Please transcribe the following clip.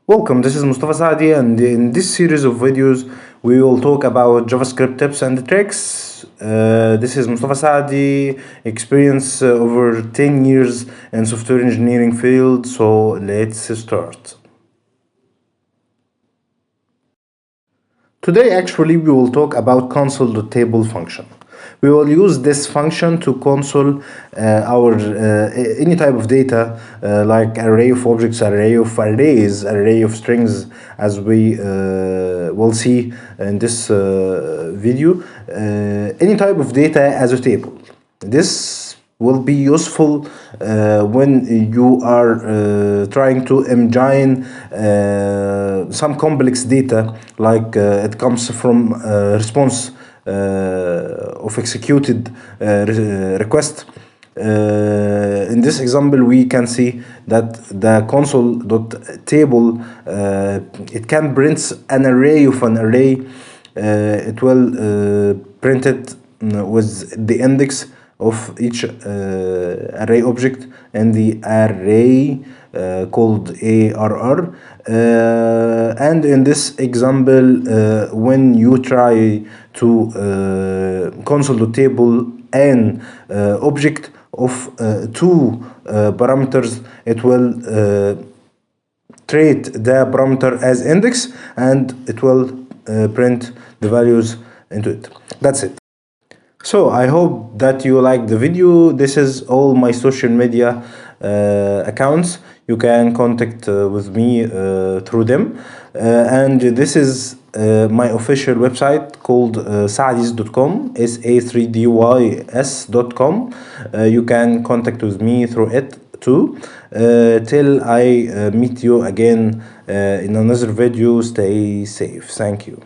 Welcome, this is Mustafa Saadi, and in this series of videos we will talk about JavaScript tips and tricks. This is Mustafa Saadi, experience over 10 years in software engineering field, so let's start. Today actually we will talk about console.table function. We will use this function to console our any type of data like array of objects, array of arrays, array of strings, as we will see in this video. Any type of data as a table. This will be useful when you are trying to engine some complex data, like it comes from response of executed request. In this example, we can see that the console.table it can print an array of an array. It will print it with the index of each array object and the array called ARR. And in this example, when you try to console.table an object of two parameters, it will treat the parameter as index and it will print the values into it. That's it. So I hope that you liked the video. This is all my social media accounts. You can contact with me through them. And this is my official website called saadis.com, sa3dys.com. You can contact with me through it too. Till I meet you again in another video, stay safe. Thank you.